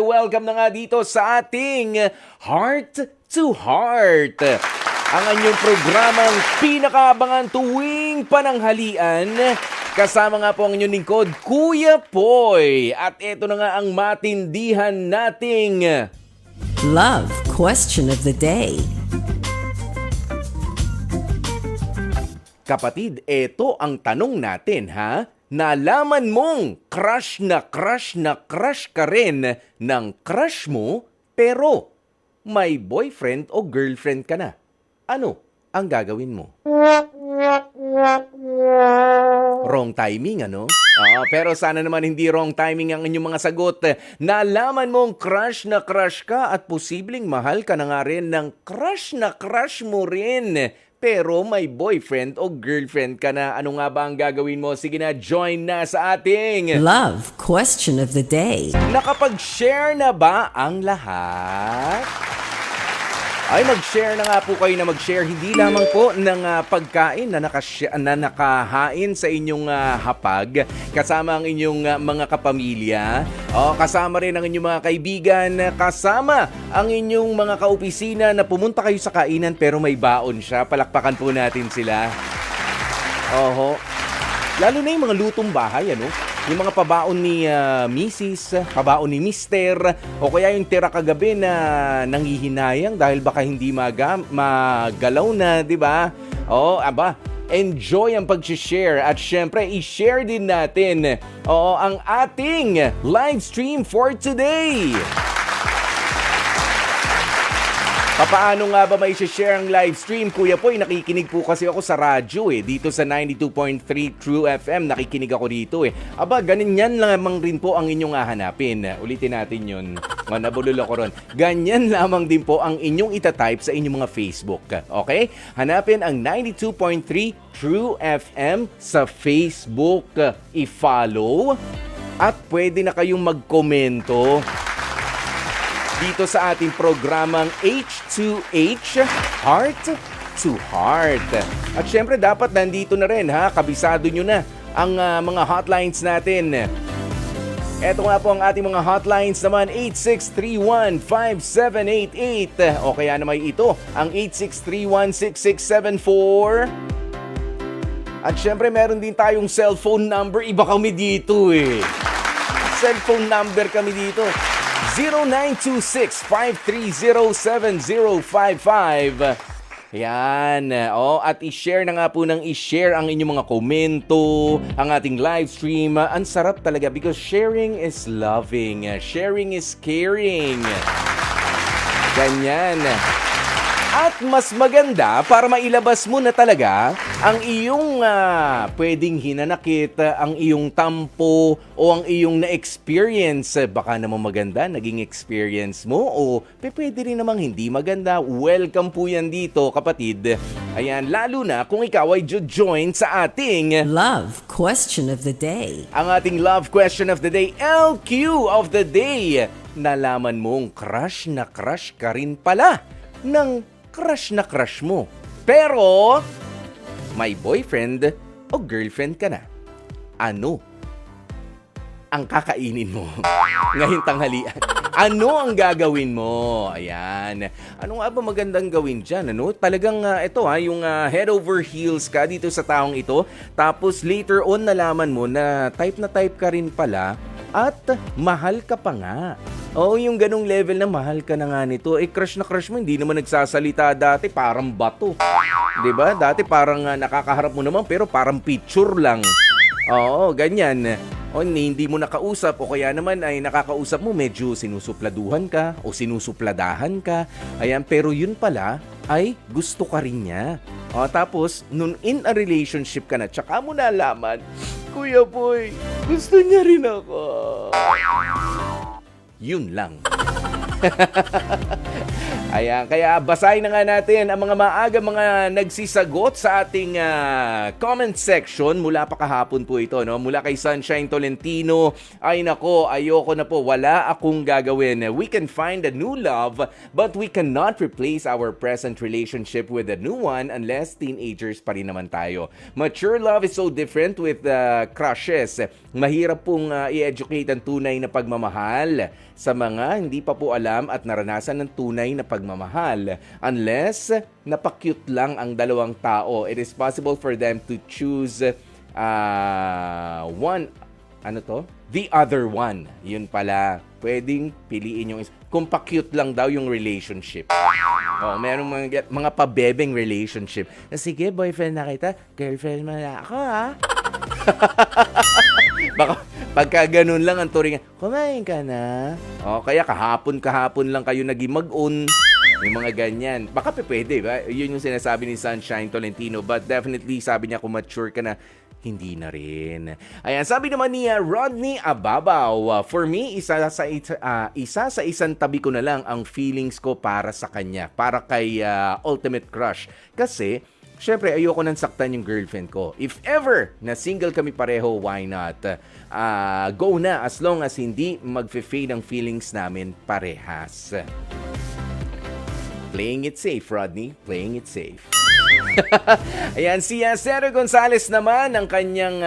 welcome na nga dito sa ating Heart to Heart. Ang inyong programang pinakaabangan tuwing pananghalian. Kasama nga po ang inyong lingkod, Kuya Poy. At ito na nga ang matindihan nating Love Question of the Day. Kapatid, ito ang tanong natin, ha? Nalaman mong crush na crush na crush ka rin ng crush mo, pero may boyfriend o girlfriend ka na. Ano ang gagawin mo? Wrong timing, ano? Pero sana naman hindi wrong timing ang inyong mga sagot. Nalaman mong crush na crush ka at posibleng mahal ka na nga rin ng crush na crush mo rin. Pero may boyfriend o girlfriend ka na. Ano nga ba ang gagawin mo? Sige na, join na sa ating Love Question of the Day. Nakapag-share na ba ang lahat? Ay, mag-share na nga po kayo na mag-share. Hindi lamang po ng pagkain na nakahain sa inyong hapag. Kasama ang inyong mga kapamilya. Kasama rin ang inyong mga kaibigan. Kasama ang inyong mga kaopisina na pumunta kayo sa kainan pero may baon siya. Palakpakan po natin sila. Lalo na yung mga lutong bahay, ano? Yung mga pabaon ni Mrs., pabaon ni Mister, o kaya yung tira kagabi na nanghihinayang dahil baka hindi magalaw na, di ba? Enjoy ang pag-share at syempre, i-share din natin ang ating live stream for today. Paano nga ba may share ang live stream? Kuya Poy, nakikinig po kasi ako sa radyo dito sa 92.3 True FM, nakikinig ako dito ganyan lamang rin po ang inyong hahanapin. Ulitin natin yun. Nabulol ako ron. Ganyan lamang din po ang inyong itatype sa inyong mga Facebook. Okay? Hanapin ang 92.3 True FM sa Facebook. I-follow at pwede na kayong magkomento dito sa ating programang H2H, Heart to Heart. At syempre dapat nandito na rin, kabisado nyo na ang mga hotlines natin. Eto nga po ang ating mga hotlines naman, 8631-5788 o kaya naman ito, ang 8631-6674. At syempre meron din tayong cellphone number, iba kami dito Cellphone number kami dito. 0926-530-7055. Yan. At i-share na nga po ng i-share ang inyong mga komento, ang ating live stream. Ang sarap talaga because sharing is loving. Sharing is caring. Ganyan. At mas maganda para mailabas mo na talaga ang iyong pwedeng hinanakit, ang iyong tampo o ang iyong na-experience. Baka naman maganda naging experience mo o pwede rin namang hindi maganda. Welcome po yan dito, kapatid. Ayan, lalo na kung ikaw ay join sa ating Love Question of the Day. Ang ating Love Question of the Day, LQ of the Day. Nalaman mong crush na crush ka rin pala ng crush na crush mo. Pero may boyfriend o girlfriend ka na. Ano ang kakainin mo ngayong tanghalian? Ano ang gagawin mo? Ayan. Ano nga ba magandang gawin dyan? Talagang ito yung head over heels ka dito sa taong ito. Tapos later on nalaman mo na type ka rin pala at mahal ka pa nga. Yung ganong level na mahal ka na nga nito. Crush na crush mo, hindi naman nagsasalita dati, parang bato. 'Di ba? Dati parang nakakaharap mo naman pero parang picture lang. Ganyan. Hindi mo nakausap o kaya naman ay nakakausap mo, medyo sinusupladuhan ka o sinusupladahan ka. Ayan, pero yun pala ay gusto ka rin niya. Tapos, nun in a relationship ka na, tsaka mo nalaman, Kuya Boy, gusto niya rin ako. Yun lang. Ayan, kaya basahin na nga natin ang mga maaga mga nagsisagot sa ating comment section. Mula pa kahapon po ito, no? Mula kay Sunshine Tolentino, ay nako, ayoko na po, wala akong gagawin. We can find a new love, but we cannot replace our present relationship with a new one unless teenagers pa rin naman tayo. Mature love is so different with crushes. Mahirap pong i-educate ang tunay na pagmamahal sa mga hindi pa po alam at naranasan ng tunay na pagmamahal. Unless napakyut lang ang dalawang tao, it is possible for them to choose the other one. Yun pala, pwedeng piliin yung kung pa-cute lang daw yung relationship. Merong mga pabebeng relationship. Sige, boyfriend na kita, girlfriend mo na ako, ha? Baka pagka ganun lang ang turingan, kumain ka na? Kaya kahapon lang kayo naging mag-on. Yung mga ganyan. Baka pwede, ba? Yun yung sinasabi ni Sunshine Tolentino. But definitely, sabi niya kung mature ka na, hindi na rin. Ayan, sabi naman ni Rodney Ababaw, for me, isa sa isang tabi ko na lang ang feelings ko para sa kanya. Para kay Ultimate Crush. Kasi, syempre, ayoko nang saktan yung girlfriend ko. If ever na single kami pareho, why not? Go na as long as hindi mag-fade ang feelings namin parehas. Playing it safe, Rodney. Playing it safe. Ayan, si Cero Gonzales naman, ang kanyang,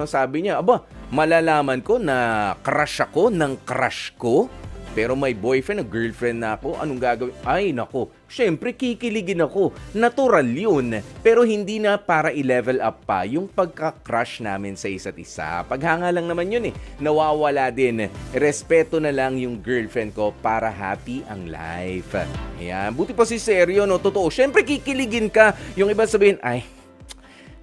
sabi niya, malalaman ko na crush ako ng crush ko. Pero may boyfriend o girlfriend na ako, anong gagawin? Ay, nako, syempre kikiligin ako. Natural yun. Pero hindi na para i-level up pa yung pagka-crush namin sa isa't isa. Paghanga lang naman yun nawawala din. Respeto na lang yung girlfriend ko para happy ang life. Ayan, buti pa si Seryo, no? Totoo, syempre kikiligin ka. Yung iba sabihin, ay,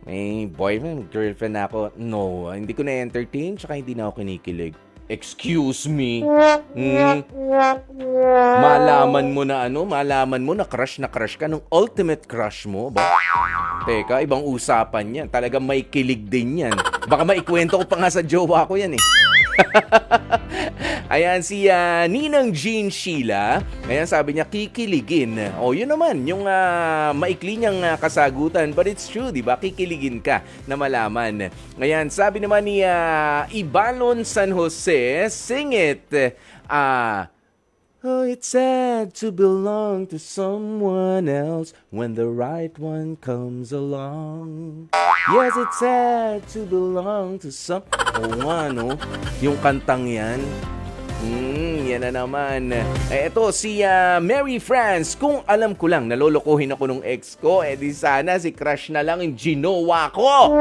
may boyfriend, girlfriend na ako. No, hindi ko na-entertain, tsaka hindi na ako kinikilig. Excuse me. Malaman mo na crush ka nung ultimate crush mo, ba? Teka, ibang usapan yan. Talagang may kilig din yan. Baka maikwento ko pa nga sa jowa ko yan, Ayan, si Ninang Jean Sheila. Ayan, sabi niya, kikiligin. Yun naman, yung maikli niyang kasagutan. But it's true, di ba? Kikiligin ka na malaman. Ayan, sabi naman ni Ibalon San Jose, sing it. Oh, it's sad to belong to someone else when the right one comes along. Yes, it's sad to belong to yung kantang yan. Yan na naman. Eto, si Mary France. Kung alam ko lang, nalolokohin ako nung ex ko, di sana si crush na lang yung ginawa ko.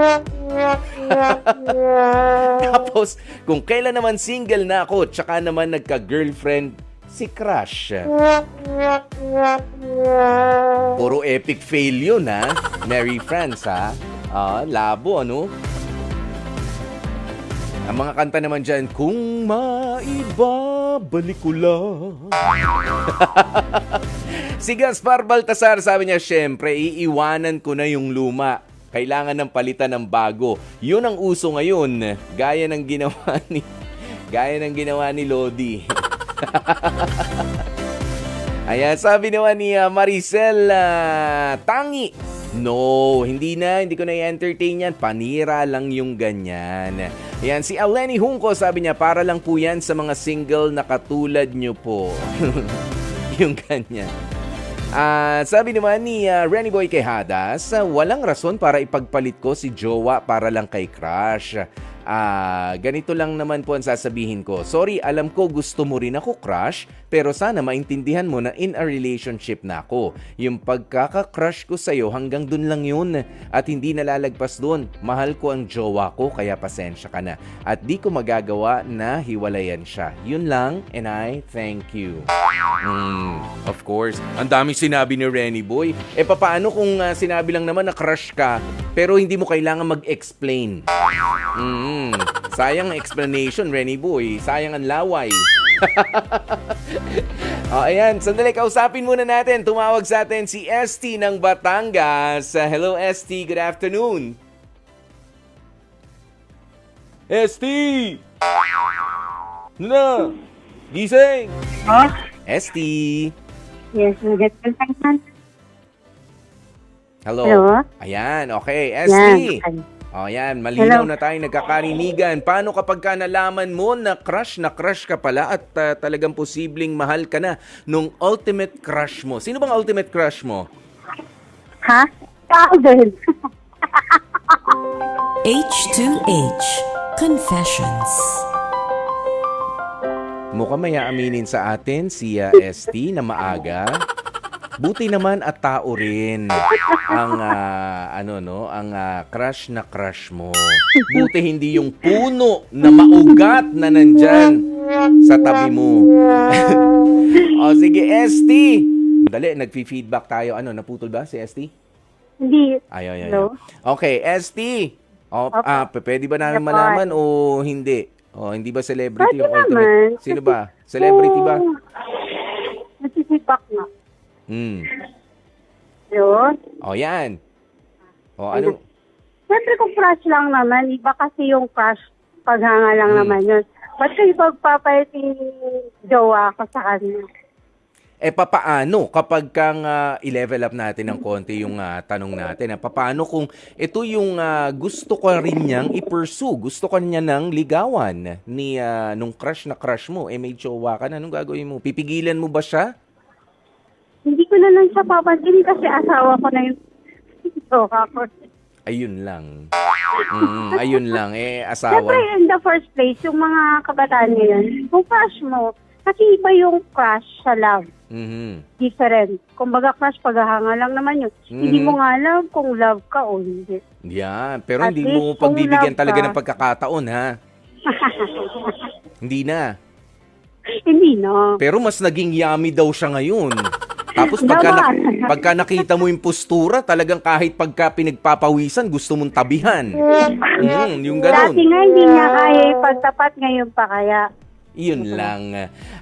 Tapos, kung kailan naman single na ako, tsaka naman nagka-girlfriend, si crush. Puro epic fail yun, ha? Mary France, ha? Labo, ano? Ang mga kanta naman dyan, kung maibabalik ko lang. Si Gaspar Baltasar, sabi niya, syempre, iiwanan ko na yung luma. Kailangan ng palitan ng bago. Yun ang uso ngayon. Gaya ng ginawa ni Lodi. Ayan, sabi naman ni Maricel Tangi, no, hindi ko na i-entertain yan. Panira lang yung ganyan. Ayan, si Aleni Hunco, sabi niya, para lang po yan sa mga single na katulad nyo po. Yung ganyan. Sabi naman ni Renny Boy Quejadas, walang rason para ipagpalit ko si jowa para lang kay crush. Ganito lang naman po ang sasabihin ko. Sorry, alam ko gusto mo rin ako, crush, pero sana maintindihan mo na in a relationship na ako. Yung pagkaka-crush ko sa'yo hanggang dun lang yun at hindi nalalagpas dun. Mahal ko ang jowa ko kaya pasensya ka na. At di ko magagawa na hiwalayan siya. Yun lang, and I thank you. Of course, ang daming sinabi ni Renny Boy. Papaano kung sinabi lang naman na crush ka pero hindi mo kailangan mag-explain? Sayang ang explanation, Renny Boy. Sayang ang laway. Ayan, sandali, kausapin muna natin. Tumawag sa atin si ST ng Batangas. Hello, ST. Good afternoon. ST! Na! Gising! Ha? Esty. Yes, magandang tanghali. Hello. Hello? Ayan, okay. Esty. Yan. O yan, malinaw Hello. na tayong nagkakarinigan. Paano kapag ka nalaman mo na crush ka pala at talagang posibleng mahal ka na nung ultimate crush mo? Sino bang ultimate crush mo? Ha? Thousand. H2H Confessions. Mukhang may aaminin sa atin si ST na maaga. Buti naman at tao rin ang ang crush na crush mo. Buti hindi yung puno na maugat na nandyan sa tabi mo. O sige, ST. Dali, nagfi-feedback tayo. Ano, naputol ba si ST? Hindi. Ay. Hello? Okay, ST. O, pwede ba namin Ano po? malaman o hindi? O, hindi ba celebrity Pwede yung ultimate? naman. Sino ba? Celebrity ba? Nasisipak na. Hmm. Yun. O, yan. O, ano? Siyempre kung crush lang naman, iba kasi yung crush, paghanga lang naman yun. Ba't kayo pagpapalit yung jowa ko sa kanya? Papaano kapag kang i-level up natin ng konti yung tanong natin? Papaano kung ito yung gusto ko rin niyang i-pursue, gusto ko niya nang ligawan ni nung crush na crush mo, may jowa ka na, anong gagawin mo? Pipigilan mo ba siya? Hindi ko na lang siya papansin kasi asawa ko na yung jowa ko. Ayun lang. Ayun lang. Asawa. Siyempre, in the first place, yung mga kabataan ngayon, kung crush mo, kasi iba yung crush sa love. Different. Kumbaga crush, paghahanga lang naman yun. Hindi mo nga alam kung love ka o hindi. Yan. Pero At hindi least mo kung pagbibigyan love talaga ka- ng pagkakataon, ha? Hindi na. Hindi na. Pero mas naging yummy daw siya ngayon. Tapos Naman. pagka nakita mo yung postura, talagang kahit pagka pinagpapawisan, gusto mong tabihan. Yung Dati ganun. nga hindi niya kaya ipagtapat, ngayon pa kaya. Yun lang.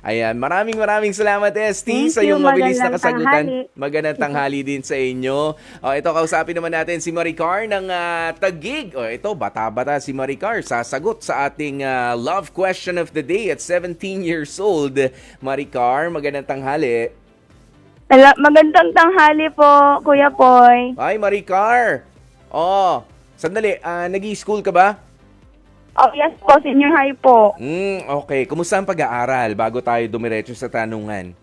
Ayan, maraming salamat, ST, Thank sa you. iyong mabilis na Magandang kasagutan. tanghali. Magandang tanghali din sa inyo. Ito, kausapin naman natin si Maricar ng Taguig. Ito, bata-bata si Maricar. Sasagot sa ating love question of the day at 17 years old. Maricar, magandang tanghali. Magandang tanghali po, Kuya Poy. Ay, Maricar. Sandali, nag-i-school ka ba? Oh, yes po, senior high po. Okay. Kumusta ang pag-aaral bago tayo dumiretso sa tanungan?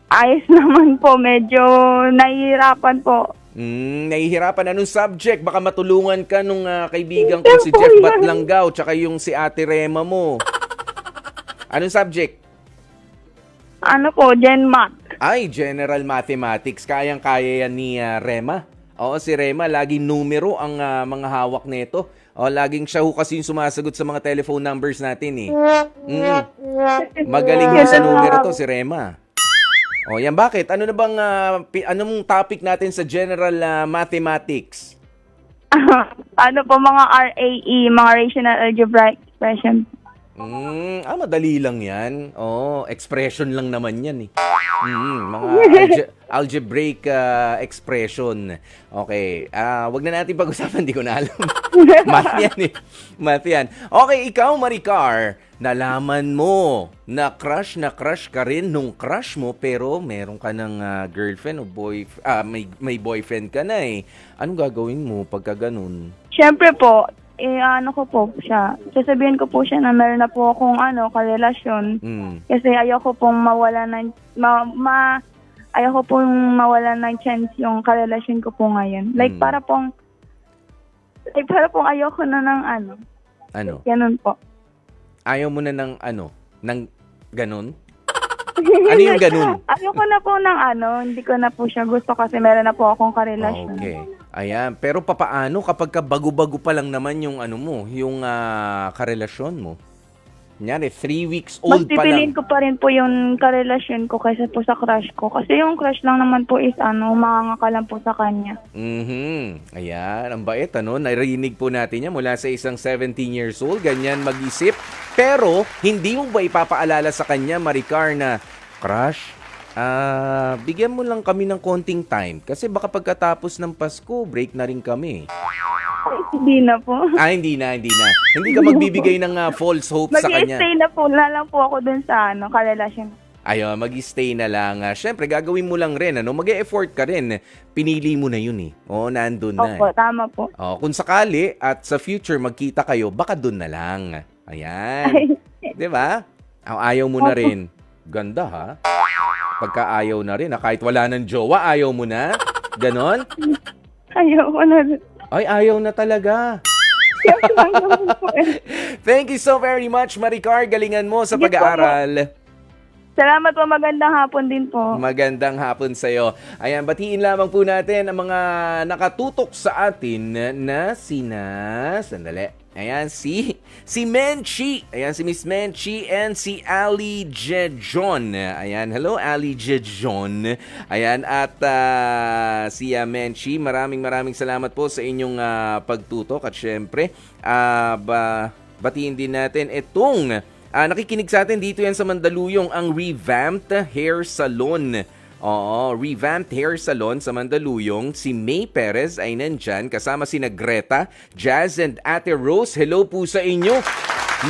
Ayos naman po, medyo nahihirapan po. Nahihirapan. Anong subject? Baka matulungan ka nung kaibigan ko si Jeff Batlanggaw tsaka yung si Ate Rema mo. Anong subject? Ano po, GenMath. Ay, General Mathematics. Kayang-kaya yan ni Rema. Oo, si Rema, laging numero ang mga hawak nito. Laging siya ho kasi yung sumasagot sa mga telephone numbers natin eh. Magaling ho sa numero to, si Rema. Yan bakit? Ano na bang, anong topic natin sa General Mathematics? Ano po, mga RAE, mga Rational Algebraic Expression. Madali lang yan. Expression lang naman yan eh. Mga algebraic expression. Okay. Wag na natin pag-usapan, di ko na alam. Math yan eh. Math yan. Okay, ikaw, Maricar, nalaman mo na crush ka rin nung crush mo pero meron ka ng girlfriend o may boyfriend ka na eh. Anong gagawin mo pagka ganun? Siyempre po, ano ko po siya, sasabihin ko po siya na meron na po akong karelasyon. Kasi ayoko pong mawala ng ayoko pong mawala ng chance yung karelasyon ko po ngayon. Like para pong ayoko na ng Ano? ganun po. Ayaw mo na ng ng ganun? Ano yung ganun? Ayoko na po ng hindi ko na po siya gusto kasi meron na po akong karelasyon. Okay. Ayan. Pero papaano kapag ka bago-bago pa lang naman yung yung karelasyon mo? Kunyari, 3 weeks Mas old pa pipiliin lang. ko pa rin po yung karelasyon ko kaysa po sa crush ko. Kasi yung crush lang naman po is umangaka lang po sa kanya. Ayan, ang bait, narinig po natin yan mula sa isang 17 years old, ganyan mag-isip. Pero, hindi mo ba ipapaalala sa kanya, Maricar, na, crush, bigyan mo lang kami ng konting time. Kasi baka pagkatapos ng Pasko, break na rin kami. Hindi na po. Hindi na. Hindi ka magbibigay ng false hope sa kanya. Mag-i-stay na po lang po ako dun sa karelasyon. Ayun, mag-stay na lang. Siyempre, gagawin mo lang rin, ano? Mag-e-effort ka rin. Pinili mo na yun eh. Oo, nandun na. Opo, tama po. Oh, kung sakali at sa future magkita kayo, baka dun na lang. Ayan. 'Di ba? Ayaw mo na rin. Ganda ha? Pagka ayaw na rin, kahit wala ng jowa, ayaw mo na? Ganon? Ayoko na. Ay, ayaw na talaga. Thank you so very much, Maricar. Galingan mo sa Sige po. pag-aaral. Salamat po, magandang hapon din po. Magandang hapon sa'yo. Ayan, batiin lamang po natin ang mga nakatutok sa atin na sandali. Ayan, si Menchi. Ayan, si Miss Menchi and si Ali Jejon. Ayan, hello Ali Jejon. Ayan, at si Menchi, maraming salamat po sa inyong pagtutok. At syempre, batiin din natin itong nakikinig sa atin dito yan sa Mandaluyong, ang Revamped Hair Salon. Oo, Revamped Hair Salon sa Mandaluyong. Si May Perez ay nandyan kasama sina Greta, Jazz and Ate Rose. Hello po sa inyo.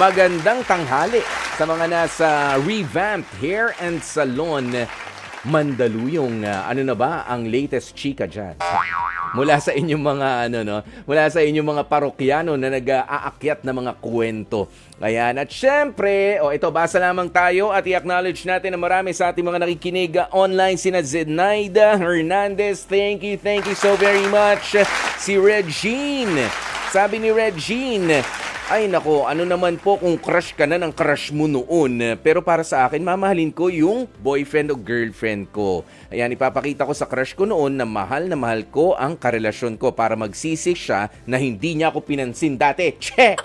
Magandang tanghali sa mga nasa Revamped Hair and Salon Mandaluyong. Ano na ba ang latest chika dyan? Mula sa inyong mga mula sa inyong mga parokyano na nag-aakyat na mga kwento. Ayan, at syempre, ito, basa lamang tayo at i-acknowledge natin na marami sa ating mga nakikinig online. Sina Zenaida Hernandez, thank you so very much. Si Regine, sabi ni Regine, ay nako, ano naman po kung crush ka na ng crush mo noon. Pero para sa akin, mamahalin ko yung boyfriend o girlfriend ko. Ayan, ipapakita ko sa crush ko noon na mahal ko ang karelasyon ko para magsisi siya na hindi niya ako pinansin dati. Che!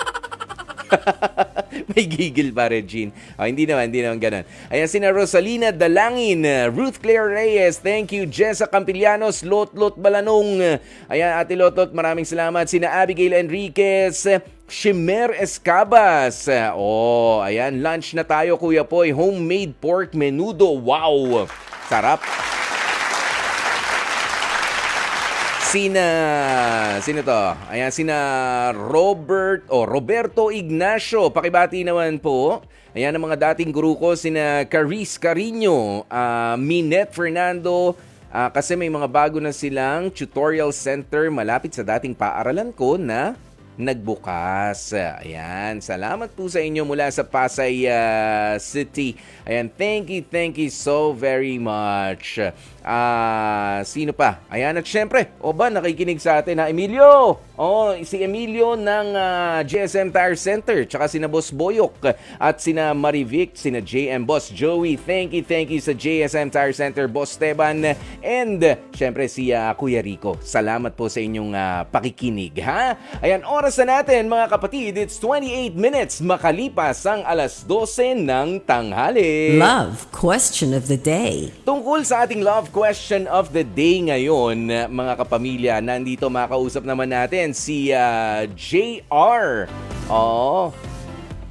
May gigil pa, Regine. Hindi naman ganun. Ayan, sina Rosalina Dalangin, Ruth Claire Reyes, thank you. Jessa Campillanos, Lotlot Balanong. Ayan, Ate Lotlot, maraming salamat. Sina Abigail Enriquez, Shimer Escabas. Ayan, lunch na tayo, Kuya Poy. Homemade pork menudo. Wow! Sarap. Sino to? Ayan, sina Roberto Ignacio. Pakibati naman po. Ayan ang mga dating guru ko, sina Caris Carino, Minette Fernando, kasi may mga bago na silang tutorial center malapit sa dating paaralan ko na nagbukas. Ayan, salamat po sa inyo mula sa Pasay City. Ayan, thank you so very much. Sino pa? Ayan, at syempre, nakikinig sa atin na Emilio. Si Emilio ng GSM Tire Center, tsaka sina Boss Boyok at sina Marivic, sina JM Boss Joey. Thank you sa GSM Tire Center, Boss Teban, and syempre si Kuya Rico. Salamat po sa inyong pakikinig, ha? Ayan, oras na natin mga kapatid. It's 28 minutes makalipas ang alas 12 ng tanghali. Love Question of the Day. Tungkol sa ating love question of the day ngayon, mga kapamilya, nandito makausap naman natin si JR.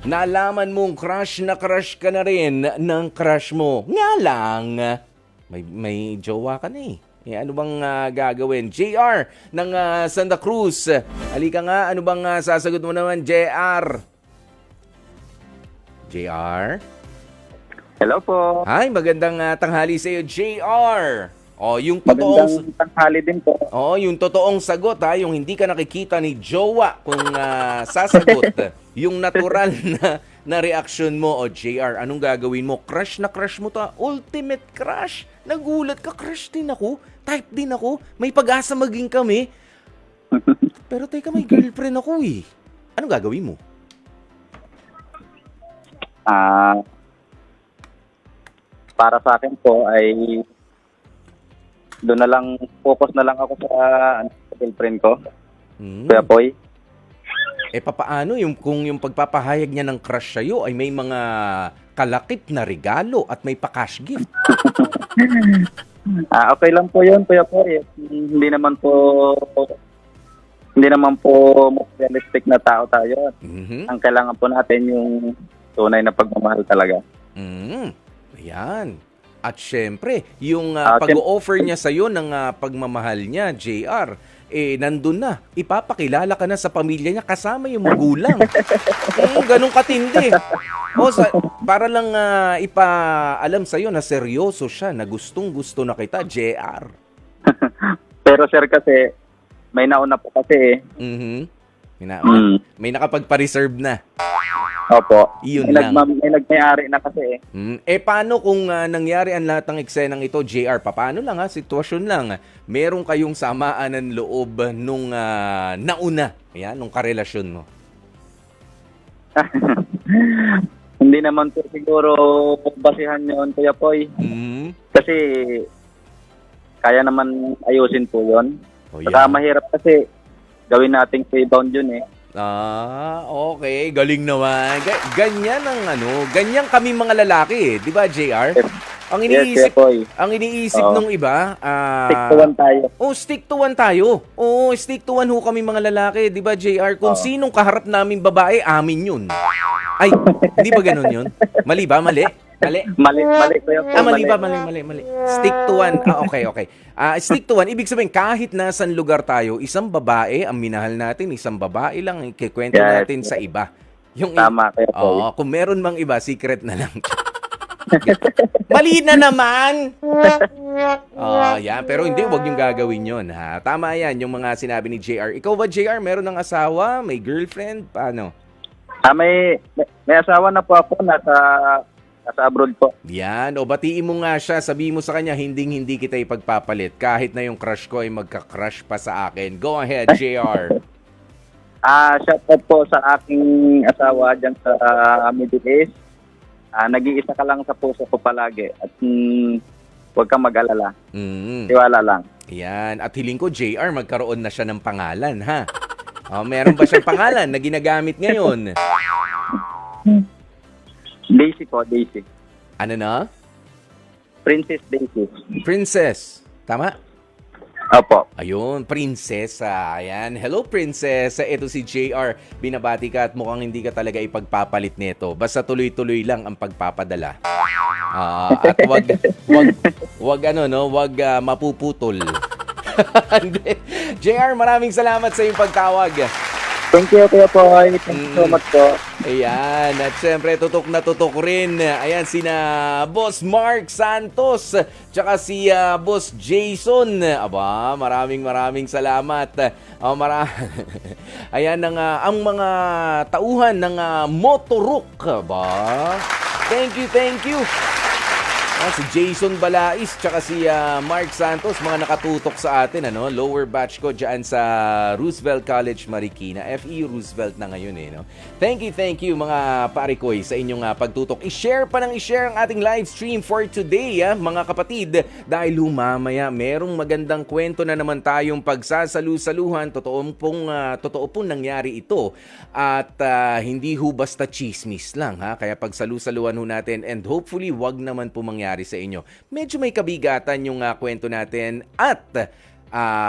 Nalaman mong crush na crush ka na rin ng crush mo. Nga lang, may jowa ka na eh. Ano bang gagawin? JR ng Santa Cruz. Halika nga, ano bang sasagot mo naman, JR? JR? Hello po. Hi, magandang tanghali sa iyo, JR. Yung totoong Magandang tanghali din po. yung totoong sagot yung hindi ka nakikita ni jowa kung sasagot. Yung natural na reaksyon mo, JR, anong gagawin mo? Crush na crush mo to, ultimate crush. Nagulat ka, crush din ako, type din ako, may pag-asa maging kami. Pero teka, may girlfriend ako eh. Anong gagawin mo? Para sa akin po ay doon na lang, focus na lang ako sa girlfriend ko. Kuya Poy. Papaano kung yung pagpapahayag niya ng crush sa'yo ay may mga kalakip na regalo at may pa-cash gift? Okay lang po yun, Kuya Poy. Hindi naman po realistic na tao tayo. Ang kailangan po natin yung tunay na pagmamahal talaga. Ayan. At syempre, yung pag-o-offer niya sa'yo ng pagmamahal niya, JR, nandun na. Ipapakilala ka na sa pamilya niya kasama yung magulang. Ganun katindi. Para lang ipaalam sa'yo na seryoso siya, na gustong-gusto na kita, JR. Pero sir kasi, may nauna po kasi eh. May nakapagpa-reserve na. Opo. Yun may lang. May nagmayari na kasi eh. Paano kung nangyari ang lahat ng eksenang ito, JR? Paano lang sitwasyon lang. Meron kayong samaan ng loob nung nauna, nung karelasyon mo? Hindi naman po siguro basihan yun, Kuya Poy. Kasi kaya naman ayusin po yun. Saka mahirap kasi gawin nating rebound yun eh. Okay. Galing naman. Ganyan ganyan kami mga lalaki, di ba, JR? Ang iniisip, nung iba, stick to one tayo. Stick to one tayo. Stick to one ho kami mga lalaki, di ba, JR? Kung sinong kaharap namin babae, amin yun. Ay, di ba ganun yun? Mali ba? Mali. Mali Kuya Poy. Mali ba? Mali. Stick to one. Okay. Stick to one. Ibig sabihin, kahit nasan lugar tayo, isang babae ang minahal natin, isang babae lang ang ikikwento natin sa iba. Tama, Kuya Poy. Kung meron mang iba, secret na lang. Mali na naman! Pero hindi, wag niyong gagawin yun. Tama yan, yung mga sinabi ni JR. Ikaw ba, JR, meron ng asawa? May girlfriend? Paano? May asawa na po ako, nasa abroad po. Yan, batiin mo nga siya, sabihin mo sa kanya, hindi kita ipagpapalit. Kahit na yung crush ko ay magka-crush pa sa akin. Go ahead, JR. Shout out po sa aking asawa dyan sa Middle East. Nag-iisa ka lang sa puso ko palagi. At huwag kang mag-alala. Tiwala lang. Yan, at hiling ko, JR, magkaroon na siya ng pangalan, ha? Meron ba siyang pangalan na ginagamit ngayon? Daisy po, Daisy. Ano na? Princess Daisy. Princess. Tama? Opo. Ayun, prinsesa. Ayan. Hello, princess. Ito si JR. Binabati ka at mukhang hindi ka talaga ipagpapalit nito. Basta tuloy-tuloy lang ang pagpapadala. At wag mapuputol. JR, maraming salamat sa iyong pagtawag. Thank you, Kuya Poy. Thank you so much po. Ayan, at syempre tutok na tutok rin. Ayan, sina Boss Mark Santos, tsaka si Boss Jason. Maraming salamat. Ayan, ang mga tauhan ng Motoruk. Thank you. Si Jason Balais tsaka si Mark Santos, mga nakatutok sa atin, lower batch ko dyan sa Roosevelt College Marikina. FEU Roosevelt na ngayon Thank you mga parikoy sa inyong pagtutok. I-share ang ating live stream for today, mga kapatid, dahil mamaya merong magandang kwento na naman tayong pagsasalu-saluhan. Totoo pong nangyari ito at hindi ho basta chismis lang, kaya pagsalu-saluhan ho natin, and hopefully wag naman po mangyari sa inyo. Medyo may kabigatan yung kwento natin at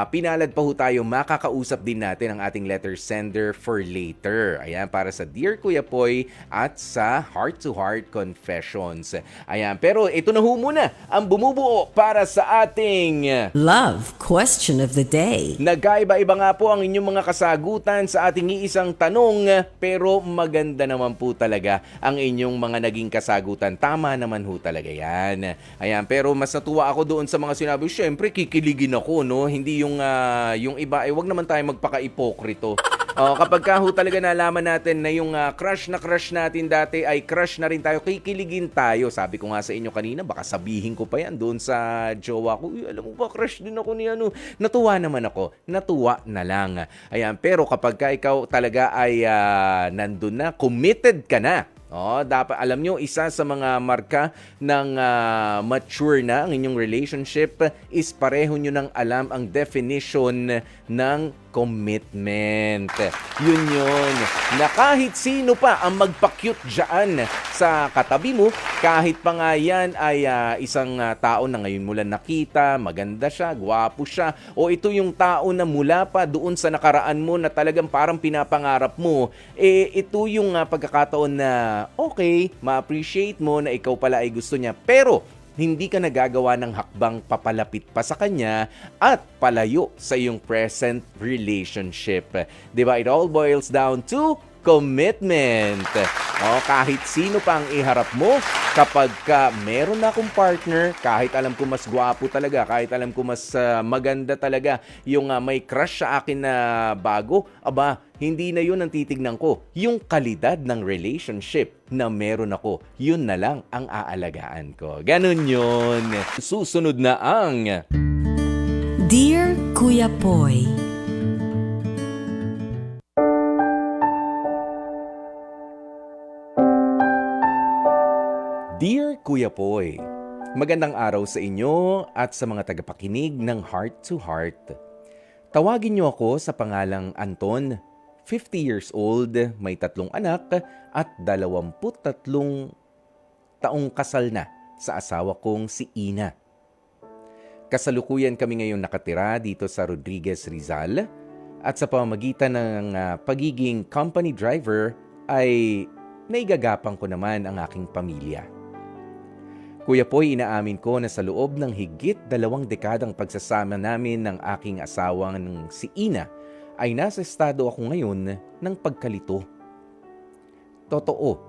pinalad pa ho tayo, makakausap din natin ang ating letter sender for later. Ayan, para sa Dear Kuya Poy at sa Heart to Heart Confessions. Ayan, pero ito na ho muna ang bumubuo para sa ating Love Question of the Day. Nagkaiba-iba nga po ang inyong mga kasagutan sa ating iisang tanong, pero maganda naman po talaga ang inyong mga naging kasagutan. Tama naman ho talaga yan. Ayan, pero mas natuwa ako doon sa mga sinabi. Siyempre, kikiligin ako, hindi yung iba, wag naman tayo magpaka-ipokrito. Kapag ka ho talaga nalaman natin na yung crush natin dati ay crush na rin tayo, kikiligin tayo. Sabi ko nga sa inyo kanina, baka sabihin ko pa yan doon sa jowa ko, alam mo ba, crush din ako ni Natuwa naman ako. Natuwa na lang. Ayan, pero kapag ka ikaw talaga ay nandun na, committed ka na. Dapat alam nyo, isa sa mga marka ng mature na ang inyong relationship is pareho nyo nang alam ang definition ng commitment. Yun. Na kahit sino pa ang magpa-cute dyan sa katabi mo, kahit pa nga yan ay isang tao na ngayon mo lang nakita, maganda siya, gwapo siya, o ito yung tao na mula pa doon sa nakaraan mo na talagang parang pinapangarap mo, ito yung pagkakataon na okay, ma-appreciate mo na ikaw pala ay gusto niya. Pero hindi ka nagagawa ng hakbang papalapit pa sa kanya at palayo sa iyong present relationship. Diba? It all boils down to commitment. Kahit sino pa ang iharap mo, kapag meron na akong partner, kahit alam ko mas gwapo talaga, kahit alam ko mas maganda talaga yung may crush sa akin na bago, hindi na yun ang titignan ko. Yung kalidad ng relationship na meron ako, yun na lang ang aalagaan ko. Ganun yun. Susunod na ang Dear Kuya Poy, Dear Kuya Poy, magandang araw sa inyo at sa mga tagapakinig ng Heart to Heart. Tawagin niyo ako sa pangalang Anton, 50 years old, may 3 anak at 23 taong kasal na sa asawa kong si Ina. Kasalukuyan kami ngayon nakatira dito sa Rodriguez, Rizal at sa pamamagitan ng pagiging company driver ay naigagapang ko naman ang aking pamilya. Kuya Poy, inaamin ko na sa loob ng higit 2 dekadang pagsasama namin ng aking asawang si Ina, ay nasa estado ako ngayon ng pagkalito. Totoo.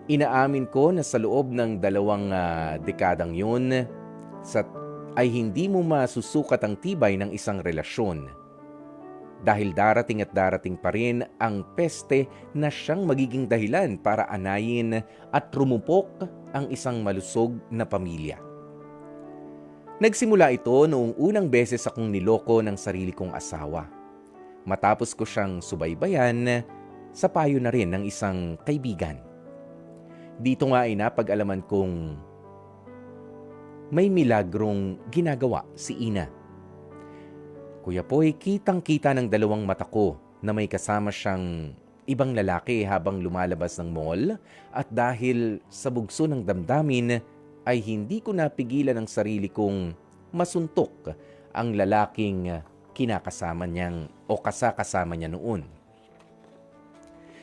Inaamin ko na sa loob ng 2 dekadang yun, ay hindi mo masusukat ang tibay ng isang relasyon. Dahil darating at darating pa rin ang peste na siyang magiging dahilan para anayin at rumupok ang isang malusog na pamilya. Nagsimula ito noong unang beses akong niloko ng sarili kong asawa. Matapos ko siyang subaybayan sa payo na rin ng isang kaibigan. Dito nga ay napag-alaman kong may milagrong ginagawa si Ina. Kuya Poy, kitang-kita ng 2 mata ko na may kasama siyang ibang lalaki habang lumalabas ng mall at dahil sa bugso ng damdamin ay hindi ko napigilan ang sarili kong masuntok ang lalaking kinakasama niyang o kasakasama niya noon.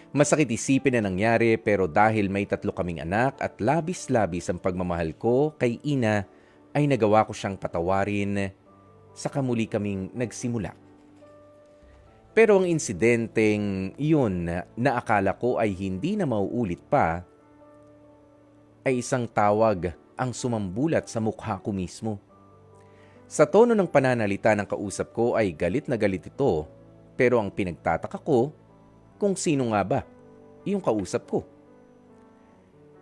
Masakit isipin na nangyari pero dahil may 3 kaming anak at labis-labis ang pagmamahal ko kay Ina ay nagawa ko siyang patawarin saka muli kaming nagsimula. Pero ang insidenteng yun na akala ko ay hindi na mauulit pa, ay isang tawag ang sumambulat sa mukha ko mismo. Sa tono ng pananalita ng kausap ko ay galit na galit ito, pero ang pinagtataka ko kung sino nga ba yung kausap ko.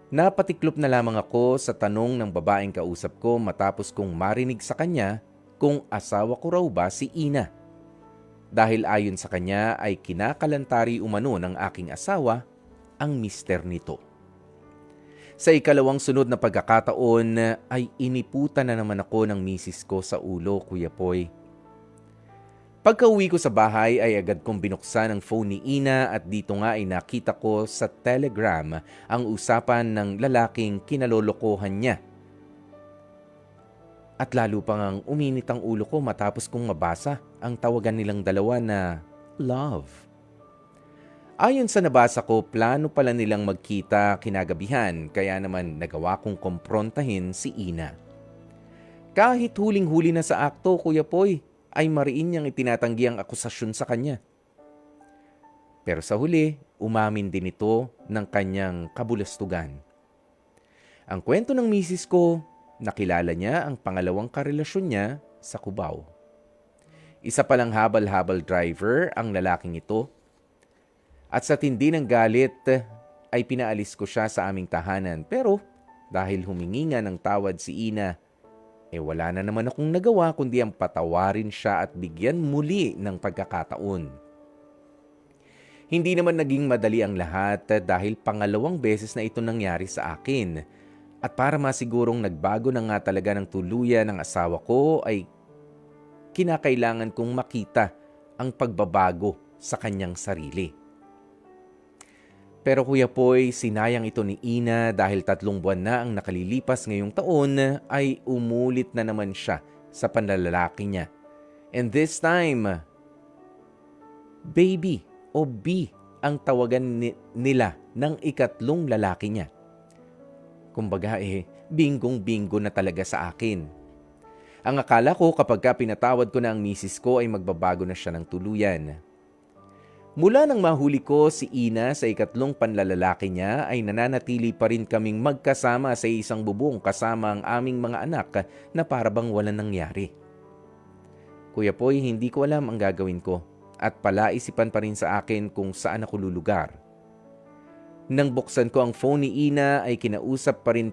Napatiklop na lamang ako sa tanong ng babaeng kausap ko matapos kong marinig sa kanya kung asawa ko raw ba si Ina. Dahil ayon sa kanya ay kinakalantari umano ng aking asawa ang mister nito. Sa ikalawang sunod na pagkakataon ay iniputan na naman ako ng misis ko sa ulo, Kuya Poy. Pagka-uwi ko sa bahay ay agad kong binuksan ang phone ni Ina at dito nga ay nakita ko sa Telegram ang usapan ng lalaking kinalolokohan niya. At lalo pang ang uminit ang ulo ko matapos kong mabasa ang tawagan nilang dalawa na love. Ayon sa nabasa ko, plano pala nilang magkita kinagabihan kaya naman nagawa kong komprontahin si Ina. Kahit huling-huli na sa akto, Kuya Poy, ay mariin niyang itinatanggi ang akusasyon sa kanya. Pero sa huli, umamin din ito ng kanyang kabulastugan. Ang kwento ng misis ko, nakilala niya ang pangalawang karelasyon niya sa Cubao. Isa palang habal-habal driver ang lalaking ito. At sa tindi ng galit ay pinaalis ko siya sa aming tahanan. Pero dahil humingi nga ng tawad si Ina, wala na naman akong nagawa kundi ang patawarin siya at bigyan muli ng pagkakataon. Hindi naman naging madali ang lahat dahil pangalawang beses na ito nangyari sa akin. At para masigurong nagbago na nga talaga ng tuluyan ng asawa ko ay kinakailangan kong makita ang pagbabago sa kanyang sarili. Pero Kuya Poy, sinayang ito ni Ina dahil 3 buwan na ang nakalilipas ngayong taon ay umulit na naman siya sa panlalaki niya. And this time, baby o B ang tawagan nila ng ikatlong lalaki niya. Kumbaga bingong-bingo na talaga sa akin. Ang akala ko kapag pinatawad ko na ang misis ko ay magbabago na siya ng tuluyan. Mula nang mahuli ko si Ina sa ikatlong panlalalaki niya ay nananatili pa rin kaming magkasama sa isang bubong kasama ang aming mga anak na para bang walang nangyari. Kuya Poy, hindi ko alam ang gagawin ko at palaisipan pa rin sa akin kung saan ako lulugar. Nang buksan ko ang phone ni Ina ay kinakausap pa rin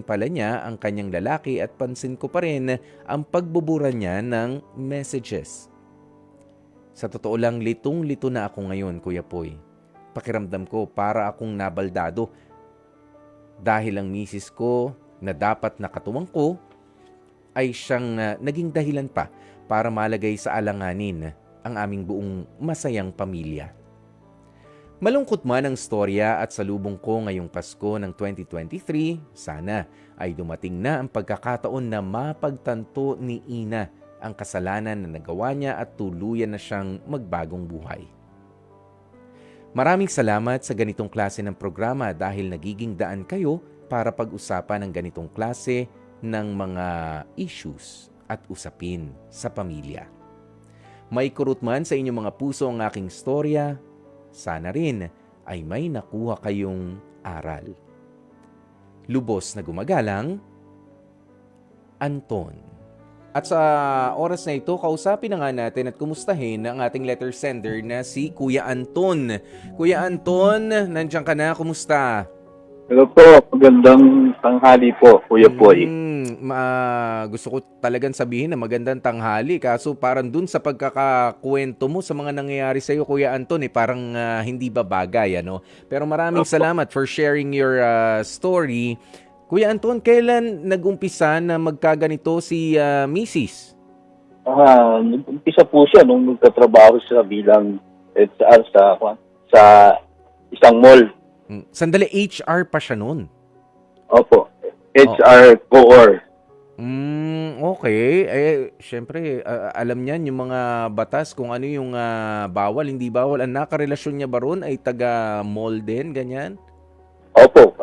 pala niya ang kanyang lalaki at pansin ko pa rin ang pagbubura niya ng messages. Sa totoo lang, litong-lito na ako ngayon, Kuya Poy. Pakiramdam ko para akong nabaldado. Dahil ang misis ko na dapat nakatuwang ko ay siyang naging dahilan pa para malagay sa alanganin ang aming buong masayang pamilya. Malungkot man ang storya at salubong ko ngayong Pasko ng 2023, sana ay dumating na ang pagkakataon na mapagtanto ni Ina ang kasalanan na nagawa niya at tuluyan na siyang magbagong buhay. Maraming salamat sa ganitong klase ng programa dahil nagiging daan kayo para pag-usapan ng ganitong klase ng mga issues at usapin sa pamilya. May kurot man sa inyong mga puso ang aking storya, sana rin ay may nakuha kayong aral. Lubos na gumagalang, Anton. At sa oras na ito, kausapin na nga natin at kumustahin ang ating letter sender na si Kuya Anton. Kuya Anton, nandiyan ka na, kumusta? Hello po, magandang tanghali po, Kuya Poy. Gusto ko talagang sabihin na magandang tanghali, kaso parang dun sa pagkakakwento mo sa mga nangyayari sa iyo, Kuya Anton, parang hindi ba bagay, ano? Pero maraming salamat for sharing your story. Kuya Anton, kailan nag-umpisa na magkaganito si Mrs.? Nag-umpisa po siya nung nagtatrabaho siya bilang HR sa isang mall. Sandali, HR pa siya noon? Opo, HR Coor. Okay. Syempre, alam niyan yung mga batas kung ano yung bawal, hindi bawal. Ang nakarelasyon niya ba ron ay taga-mall din, ganyan? Opo,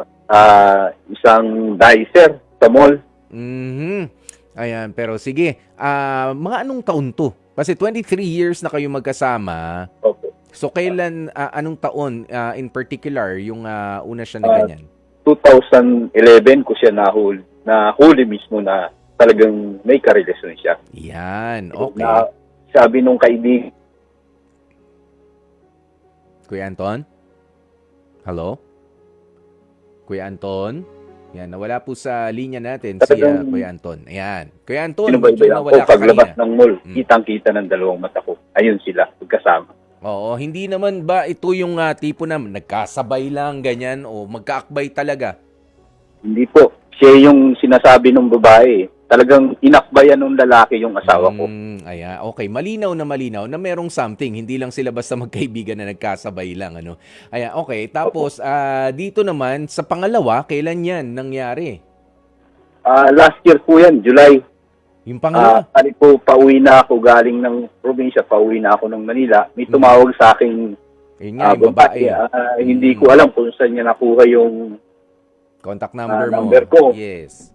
isang dicer sa mall. Ayan, pero sige. Mga anong taon to? Kasi 23 years na kayo magkasama. Opo. So, kailan, anong taon in particular yung una siya na ganyan? 2011 ko siya nahuli mismo na talagang may karelasyon siya. Yan, okay. Na, sabi nung kaibigan. Kuya Anton? Hello? Kuya Anton? Yan, nawala po sa linya natin si Kuya Anton. Ayan. Kuya Anton, medyo nawala ka paglabas ng mall, kitang-kita ng dalawang mata ko. Ayun sila, magkasama. Oo, hindi naman ba ito yung tipo na nagkasabay lang, ganyan, o magkaakbay talaga? Hindi po. Siya yung sinasabi ng babae. Talagang inakbayan ng lalaki yung asawa ko. Ayan, okay. Malinaw na merong something. Hindi lang sila basta magkaibigan na nagkasabay lang, ano? Ayan, okay. Tapos, dito naman, sa pangalawa, kailan yan nangyari? Last year po yan, July. Yung pangalawa? Pauwi na ako galing ng probinsya, pauwi na ako ng Manila. May tumawag sa akin yung babae. Hindi ko alam kung saan niya nakuha yung contact number mo. Number ko. Yes.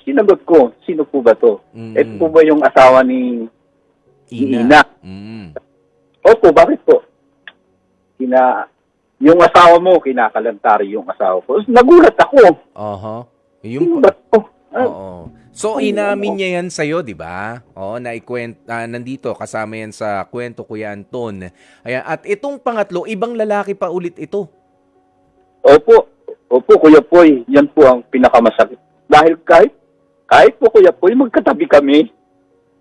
Sinagot ko, sino po ba to? Ito po ba yung asawa ni Ina? Opo, bakit po? Yung asawa mo, kinakalantari yung asawa ko. Nagulat ako. Yung ba to? Oo. So, inamin niya yan sa'yo, di ba? Oo, nandito, kasama yan sa kwento, Kuya Anton. Ayan. At itong pangatlo, ibang lalaki pa ulit ito. Opo, Kuya Poy. Yan po ang pinakamasakit. Dahil kahit po, Kuya Poy, magkatabi kami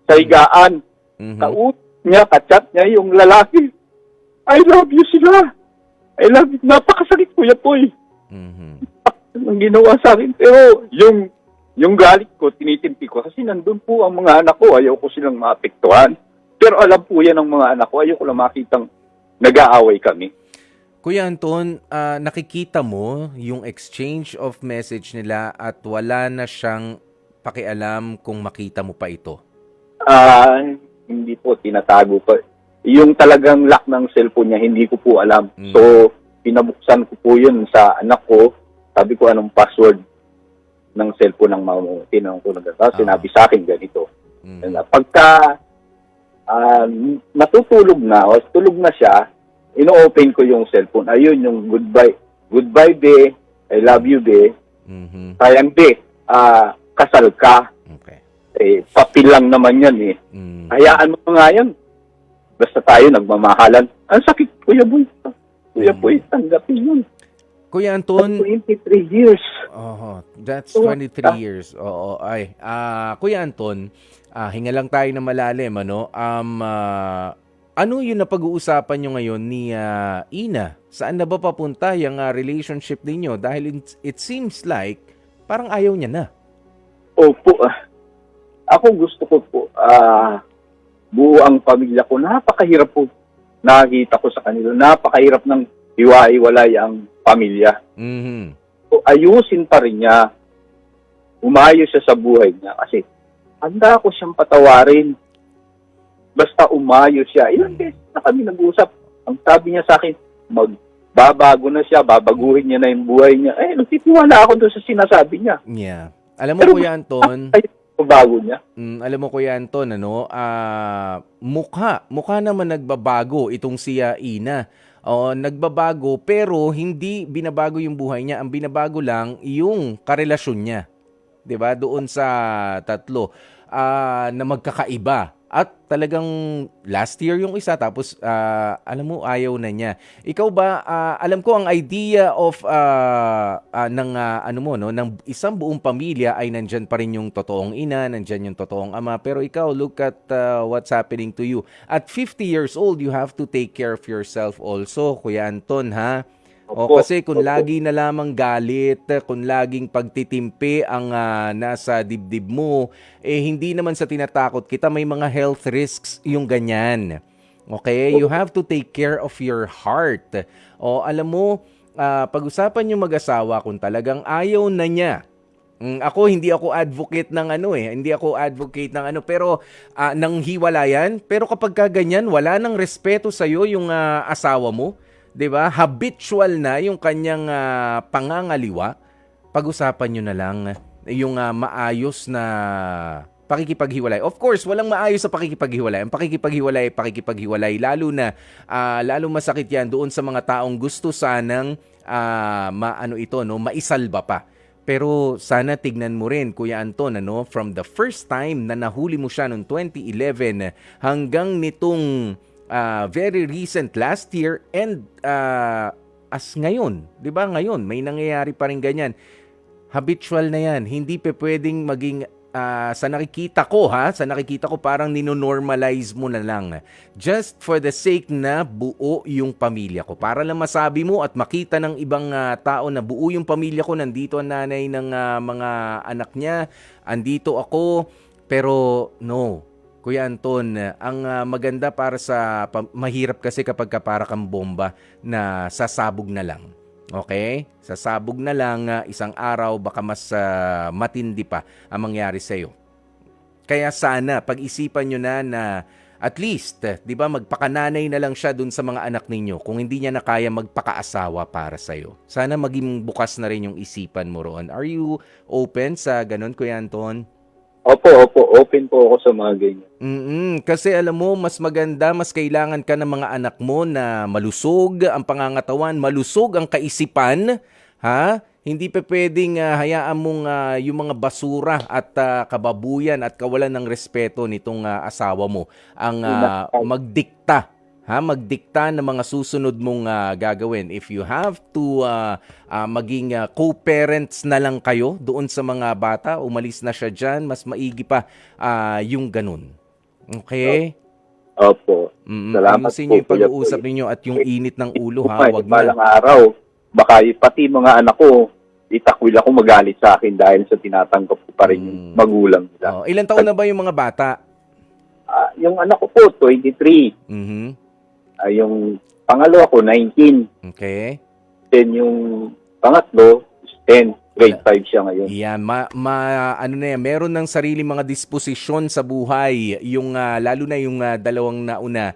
sa higaan. Kaut niya, kachat niya yung lalaki. I love you sila. I love you. Napakasakit, Kuya Poy. Ang ginawa sa akin. Pero yung galit ko, tinitimpi ko kasi nandun po ang mga anak ko. Ayaw ko silang maapektuhan. Pero alam po yan ng mga anak ko. Ayaw ko lang makitang nag-aaway kami. Kuya Anton, nakikita mo yung exchange of message nila at wala na siyang pakialam kung makita mo pa ito? Hindi po, tinatago pa. Yung talagang lock ng cellphone niya, hindi ko po alam. So, pinabuksan ko po yun sa anak ko. Sabi ko, anong password ng cellphone ng mama mo? Tinanong ko na gano'n. Sinabi sa akin ganito. Pagka natutulog na o tulog na siya, ino-open ko yung cellphone. Ayun, yung goodbye. Goodbye, be. I love you, be. Sayang, be. Kasal ka. Okay. Papel lang naman yan, eh. Hayaan mo nga yan. Basta tayo nagmamahalan. Ang sakit, Kuya Boy. Kuya Boy, tanggapin yun. Kuya Anton, 23 years. That's 23 years. Oo, ay. Kuya Anton, hinga lang tayo na malalim, ano? Ano yung napag-uusapan nyo ngayon ni Ina? Saan na ba papunta yung relationship ninyo? Dahil it seems like parang ayaw niya na. Opo. Ako gusto ko po, buo ang pamilya ko. Napakahirap po. Nakita ko sa kanila. Napakahirap ng hiwa-hiwalay ang pamilya. So, ayusin pa rin niya. Umayos siya sa buhay niya. Kasi handa ko siyang patawarin. Basta umayos siya. Ilang beses na kami nag-usap. Ang sabi niya sa akin, magbabago na siya, babaguhin niya na yung buhay niya. Nagtitiwala ako doon sa sinasabi niya. Yeah. Alam mo, Kuya Anton, bago niya. Alam mo, Kuya Anton, ano, mukha naman nagbabago itong si Ina. Nagbabago pero hindi binabago yung buhay niya. Ang binabago lang yung karelasyon niya. 'Di ba? Doon sa tatlo na magkakaiba. At talagang last year yung isa tapos alam mo ayaw na niya. Ikaw ba alam ko ang idea of ng ng isang buong pamilya ay nandyan pa rin yung totoong ina, nandyan yung totoong ama, pero ikaw look at what's happening to you. At 50 years old, you have to take care of yourself also, Kuya Anton, ha? Kasi kung lagi na lamang galit, kung laging pagtitimpi ang nasa dibdib mo, hindi naman sa tinatakot kita, may mga health risks yung ganyan. Okay? You have to take care of your heart. Alam mo, pag-usapan yung mag-asawa kung talagang ayaw na niya. Hindi ako advocate ng pero nang hiwalayan, pero kapag ganyan, wala nang respeto sa iyo yung asawa mo. 'Di ba? Habitual na yung kanyang pangangaliwa. Pag-usapan niyo na lang yung maayos na pakikipaghiwalay. Of course, walang maayos sa pakikipaghiwalay. Ang pakikipaghiwalay lalo masakit 'yan doon sa mga taong gusto sanang maisalba pa. Pero sana tignan mo rin, Kuya Anton, from the first time na nahuli mo siya noong 2011 hanggang nitong very recent last year and as ngayon, 'di ba? Ngayon may nangyayari pa rin ganyan. Habitual na 'yan. Hindi pwedeng maging sa nakikita ko parang nino-normalize mo na lang just for the sake na buo yung pamilya ko. Para lang masabi mo at makita ng ibang tao na buo yung pamilya ko, nandito ang nanay ng mga anak niya, andito ako, pero no. Kuya Anton, ang maganda para sa mahirap kasi kapag para kang bomba na sasabog na lang. Okay? Sasabog na lang isang araw, baka mas matindi pa ang mangyari sa iyo. Kaya sana pag-isipan nyo na at least, 'di ba, magpakananay na lang siya dun sa mga anak ninyo kung hindi niya na kaya magpakaasawa para sa iyo. Sana maging bukas na rin yung isipan mo roon. Are you open sa ganun, Kuya Anton? Opo. Open po ako sa mga ganyan. Kasi alam mo, mas maganda, mas kailangan ka ng mga anak mo na malusog ang pangangatawan, malusog ang kaisipan, ha? Hindi pa pwedeng hayaan mong yung mga basura at kababuyan at kawalan ng respeto nitong asawa mo ang magdikta. Magdikta ng mga susunod mong gagawin. If you have to maging co-parents na lang kayo doon sa mga bata, umalis na siya dyan, mas maigi pa yung ganun. Okay? Opo. Salamat ayusin niyo yung pag-uusap ninyo at yung init ng ulo, ha? Wag na. Balang araw, baka pati mga anak ko, itakwil ako magalit sa akin dahil sa tinatanggap ko pa rin yung magulang nila. Ilan taon na ba yung mga bata? Yung anak ko po, 23. Yung pangalawa ko, 19. Okay. Then yung pangatlo, 10. Grade 5 siya ngayon. Yan, meron ng sarili mga disposisyon sa buhay, yung lalo na yung dalawang nauna.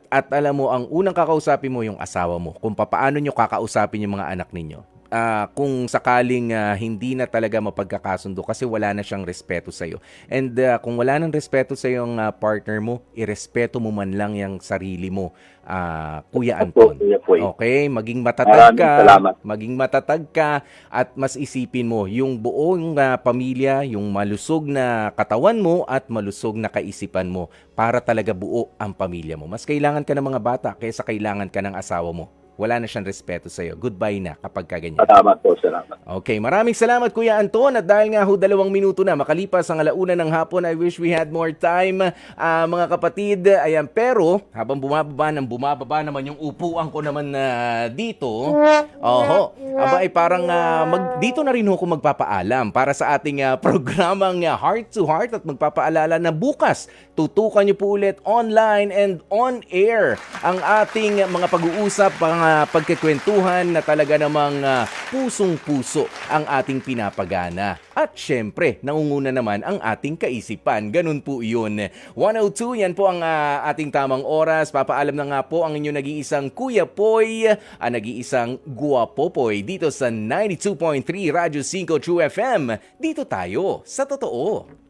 At alam mo, ang unang kakausapin mo yung asawa mo, kung paano nyo kakausapin yung mga anak ninyo. kung sakaling hindi na talaga mapagkakasundo kasi wala na siyang respeto sa'yo. And kung wala nang respeto sa yung partner mo, irespeto mo man lang yung sarili mo, Kuya Anton. Kuya Poy. Okay, maging matatag Maraming ka, salamat. maging matatag ka at mas isipin mo yung buong pamilya, yung malusog na katawan mo at malusog na kaisipan mo para talaga buo ang pamilya mo. Mas kailangan ka ng mga bata kaysa kailangan ka ng asawa mo. Wala na siyang respeto sa'yo. Goodbye na kapag kaganyan. Salamat po, salamat. Okay, maraming salamat Kuya Anton at dahil nga 2 minuto na makalipas ang 1:00 ng hapon, I wish we had more time mga kapatid. Ayan, pero habang bumababa naman yung upuan ko naman dito. Oho, aba ay parang dito na rin ako magpapaalam para sa ating programang Heart to Heart at magpapaalala na bukas tutukan niyo po ulit online and on air ang ating mga pag-uusap, pagkikwentuhan na talaga namang pusong-puso ang ating pinapagana. At syempre, nangunguna naman ang ating kaisipan. Ganun po yun. 1:02, yan po ang ating tamang oras. Papaalam na nga po ang inyong nag-iisang Kuya Poy, nag-iisang Guwapopoy dito sa 92.3 Radyo 5 True FM. Dito tayo sa totoo.